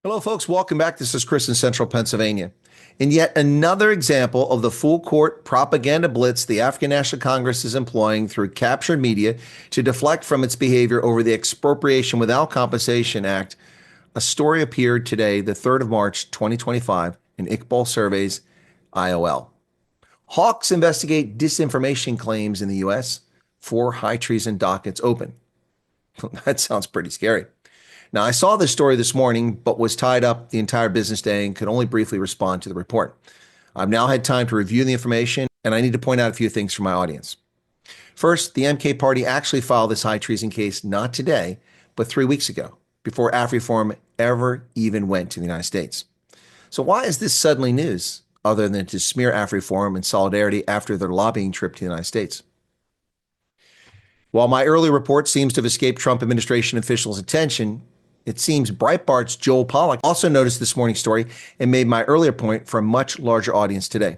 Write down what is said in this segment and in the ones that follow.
Hello, folks. Welcome back. This is Chris in Central Pennsylvania. In yet another example of the full court propaganda blitz the African National Congress is employing through captured media to deflect from its behavior over the Expropriation Without Compensation Act, a story appeared today, the 3rd of March, 2025, in Iqbal Surveys, IOL. Hawks investigate disinformation claims in the U.S. 4 high treason dockets open. That sounds pretty scary. Now, I saw this story this morning, but was tied up the entire business day and could only briefly respond to the report. I've now had time to review the information, and I need to point out a few things for my audience. First, the MK Party actually filed this high treason case not today, but 3 weeks ago, before AfriForum ever even went to the United States. So why is this suddenly news, other than to smear AfriForum and Solidarity after their lobbying trip to the United States? While my early report seems to have escaped Trump administration officials' attention, it seems Breitbart's Joel Pollack also noticed this morning's story and made my earlier point for a much larger audience today.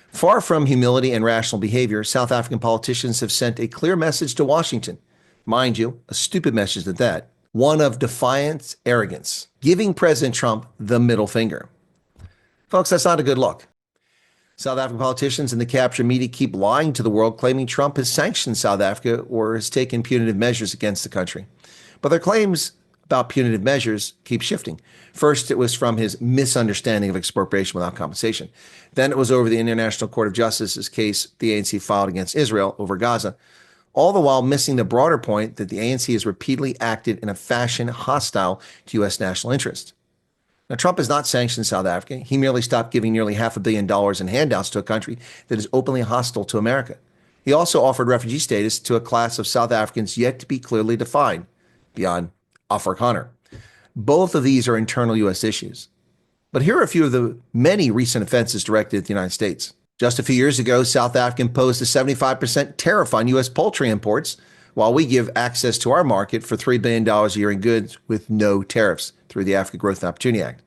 Far from humility and rational behavior, South African politicians have sent a clear message to Washington. Mind you, a stupid message at that. One of defiant arrogance, giving President Trump the middle finger. Folks, that's not a good look. South African politicians and the captured media keep lying to the world, claiming Trump has sanctioned South Africa or has taken punitive measures against the country. But their claims about punitive measures keep shifting. First, it was from his misunderstanding of expropriation without compensation. Then it was over the International Court of Justice's case the ANC filed against Israel over Gaza, all the while missing the broader point that the ANC has repeatedly acted in a fashion hostile to U.S. national interest. Now, Trump has not sanctioned South Africa. He merely stopped giving nearly $500 million in handouts to a country that is openly hostile to America. He also offered refugee status to a class of South Africans yet to be clearly defined, beyond Afrikaner. Both of these are internal U.S. issues. But here are a few of the many recent offenses directed at the United States. Just a few years ago, South Africa imposed a 75% tariff on U.S. poultry imports, while we give access to our market for $3 billion a year in goods with no tariffs through the Africa Growth and Opportunity Act. It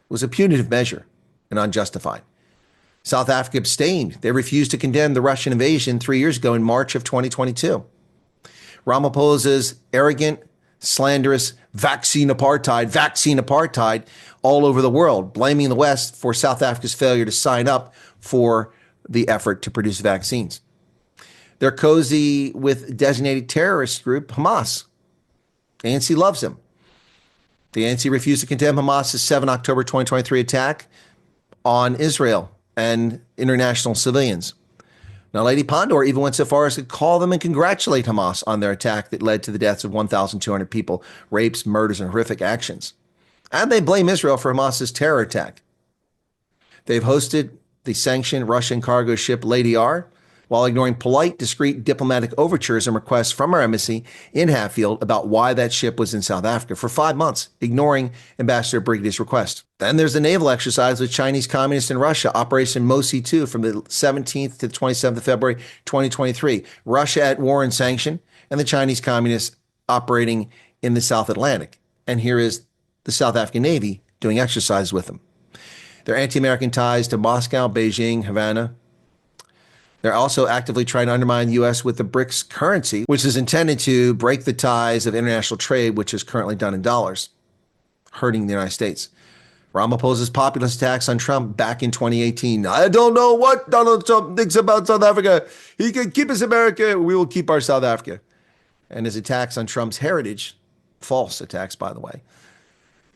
was a punitive measure and unjustified. South Africa abstained. They refused to condemn the Russian invasion 3 years ago in March of 2022. Ramaphosa's arrogant, slanderous vaccine apartheid all over the world, blaming the West for South Africa's failure to sign up for the effort to produce vaccines. They're cozy with designated terrorist group Hamas. ANC loves him. The ANC refused to condemn Hamas's 7 October 2023 attack on Israel and international civilians. Now, Lady Pondor even went so far as to call them and congratulate Hamas on their attack that led to the deaths of 1,200 people, rapes, murders, and horrific actions. And they blame Israel for Hamas's terror attack. They've hosted the sanctioned Russian cargo ship Lady R, while ignoring polite, discreet diplomatic overtures and requests from our embassy in Hatfield about why that ship was in South Africa for 5 months, ignoring Ambassador Brigady's request. Then there's the naval exercise with Chinese communists in Russia, Operation Mosi 2 from the 17th to the 27th of February 2023. Russia at war and sanction, and the Chinese communists operating in the South Atlantic. And here is the South African Navy doing exercises with them. Their anti-American ties to Moscow, Beijing, Havana. They're also actively trying to undermine the U.S. with the BRICS currency, which is intended to break the ties of international trade, which is currently done in dollars, hurting the United States. Ramaphosa's populist attacks on Trump back in 2018. I don't know what Donald Trump thinks about South Africa. He can keep his America. We will keep our South Africa. And his attacks on Trump's heritage, false attacks, by the way.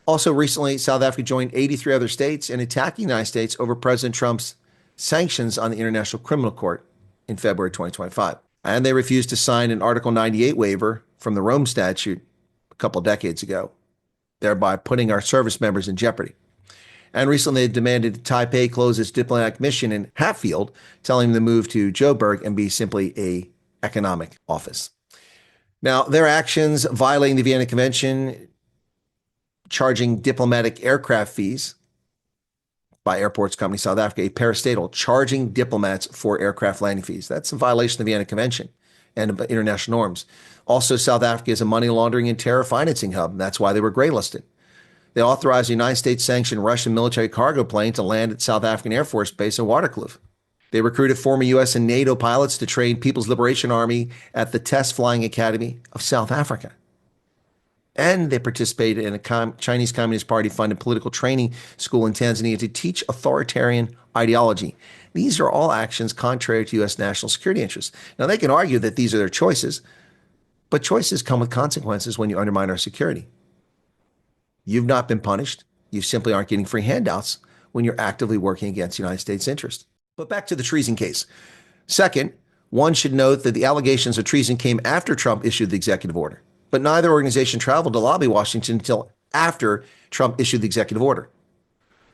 Also recently, South Africa joined 83 other states in attacking the United States over President Trump's sanctions on the International Criminal Court in February 2025. And they refused to sign an Article 98 waiver from the Rome Statute a couple of decades ago, thereby putting our service members in jeopardy. And recently they demanded Taipei close its diplomatic mission in Hatfield, telling them to move to Joburg and be simply an economic office. Now, their actions violating the Vienna Convention, charging diplomatic aircraft fees by Airports Company South Africa, a parastatal, charging diplomats for aircraft landing fees. That's a violation of the Vienna Convention and of international norms. Also, South Africa is a money laundering and terror financing hub, and that's why they were graylisted. They authorized a United States-sanctioned Russian military cargo plane to land at South African Air Force Base in Waterkloof. They recruited former U.S. and NATO pilots to train People's Liberation Army at the Test Flying Academy of South Africa. and they participated in a Chinese Communist Party funded political training school in Tanzania to teach authoritarian ideology. These are all actions contrary to U.S. national security interests. Now, they can argue that these are their choices, but choices come with consequences when you undermine our security. You've not been punished. You simply aren't getting free handouts when you're actively working against the United States' interest. But back to the treason case. Second, one should note that the allegations of treason came after Trump issued the executive order, but neither organization traveled to lobby Washington until after Trump issued the executive order.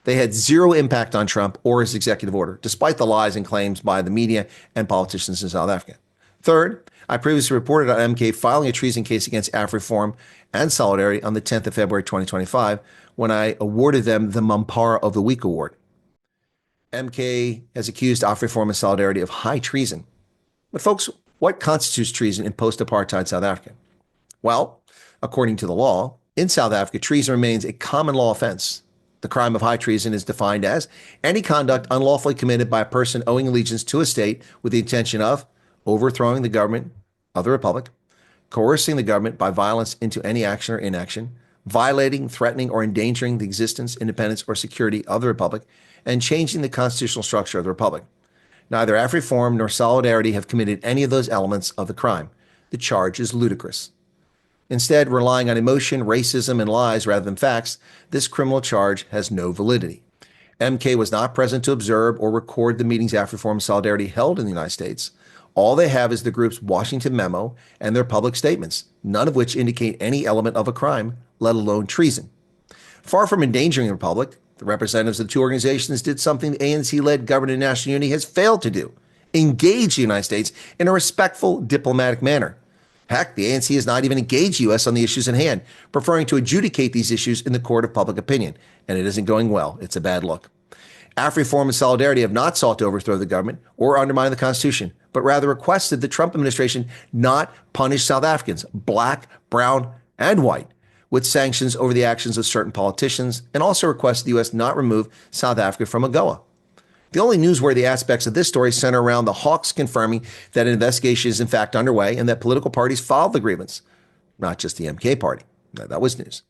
They had zero impact on Trump or his executive order, despite the lies and claims by the media and politicians in South Africa. Third, I previously reported on MK filing a treason case against AfriForum and Solidarity on the 10th of February 2025 when I awarded them the Mampara of the Week award. MK has accused AfriForum and Solidarity of high treason. But folks, what constitutes treason in post-apartheid South Africa? Well, according to the law, in South Africa, treason remains a common law offense. The crime of high treason is defined as any conduct unlawfully committed by a person owing allegiance to a state with the intention of overthrowing the government of the republic, coercing the government by violence into any action or inaction, violating, threatening, or endangering the existence, independence, or security of the republic, and changing the constitutional structure of the republic. Neither AfriForum nor Solidarity have committed any of those elements of the crime. The charge is ludicrous. Instead, relying on emotion, racism, and lies rather than facts, this criminal charge has no validity. MK was not present to observe or record the meetings AfriForum and Solidarity held in the United States. All they have is the group's Washington memo and their public statements, none of which indicate any element of a crime, let alone treason. Far from endangering the republic, the representatives of the two organizations did something the ANC-led government of national unity has failed to do: engage the United States in a respectful, diplomatic manner. Heck, the ANC has not even engaged the U.S. on the issues in hand, preferring to adjudicate these issues in the court of public opinion. And it isn't going well. It's a bad look. AfriForum and Solidarity have not sought to overthrow the government or undermine the Constitution, but rather requested the Trump administration not punish South Africans, black, brown, and white, with sanctions over the actions of certain politicians, and also requested the U.S. not remove South Africa from AGOA. The only newsworthy aspects of this story center around the Hawks confirming that an investigation is in fact underway and that political parties filed the grievance, not just the MK party. That was news.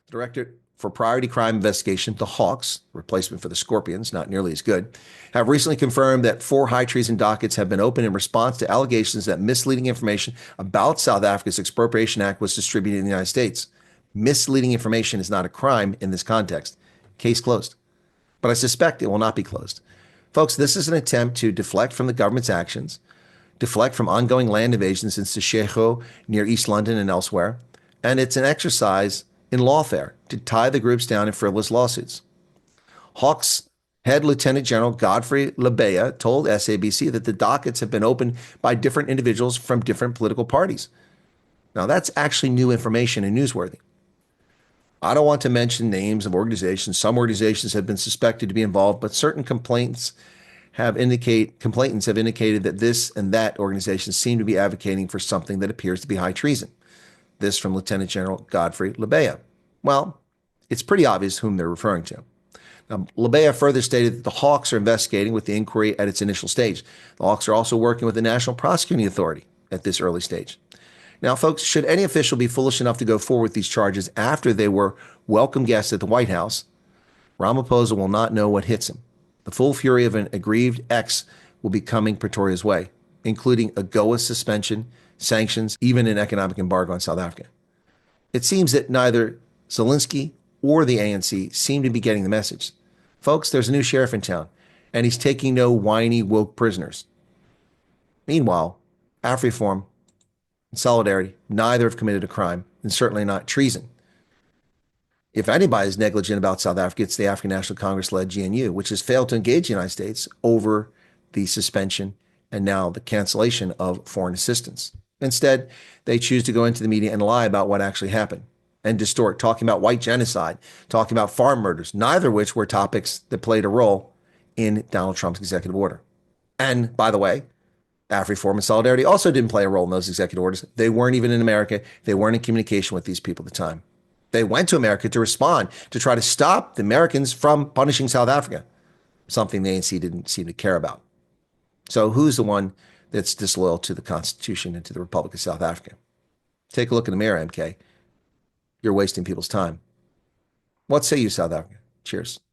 The Directorate for Priority Crime Investigation, the Hawks, replacement for the Scorpions, not nearly as good, have recently confirmed that 4 high treason dockets have been opened in response to allegations that misleading information about South Africa's Expropriation Act was distributed in the United States. Misleading information is not a crime in this context. Case closed. But I suspect it will not be closed. Folks, this is an attempt to deflect from the government's actions, deflect from ongoing land invasions in Seshego near East London and elsewhere, and it's an exercise in lawfare to tie the groups down in frivolous lawsuits. Hawks head Lieutenant General Godfrey Lebeya told SABC that the dockets have been opened by different individuals from different political parties. Now, that's actually new information and newsworthy. I don't want to mention names of organizations. Some organizations have been suspected to be involved, but certain complainants have indicated that this and that organization seem to be advocating for something that appears to be high treason. This from Lieutenant General Godfrey Lebeya. Well, it's pretty obvious whom they're referring to. Now, Lebeya further stated that the Hawks are investigating with the inquiry at its initial stage. The Hawks are also working with the National Prosecuting Authority at this early stage. Now, folks, should any official be foolish enough to go forward with these charges after they were welcome guests at the White House, Ramaphosa will not know what hits him. The full fury of an aggrieved ex will be coming Pretoria's way, including AGOA suspension, sanctions, even an economic embargo on South Africa. It seems that neither Zelensky or the ANC seem to be getting the message. Folks, there's a new sheriff in town, and he's taking no whiny, woke prisoners. Meanwhile, AfriForum and Solidarity, neither have committed a crime, and certainly not treason. If anybody is negligent about South Africa, it's the African National Congress-led GNU, which has failed to engage the United States over the suspension and now the cancellation of foreign assistance. Instead, they choose to go into the media and lie about what actually happened and distort, talking about white genocide, talking about farm murders, neither of which were topics that played a role in Donald Trump's executive order. And by the way, AfriForum and Solidarity also didn't play a role in those executive orders. They weren't even in America. They weren't in communication with these people at the time. They went to America to respond, to try to stop the Americans from punishing South Africa, something the ANC didn't seem to care about. So who's the one that's disloyal to the Constitution and to the Republic of South Africa? Take a look in the mirror, MK. you're wasting people's time. What say you, South Africa? Cheers.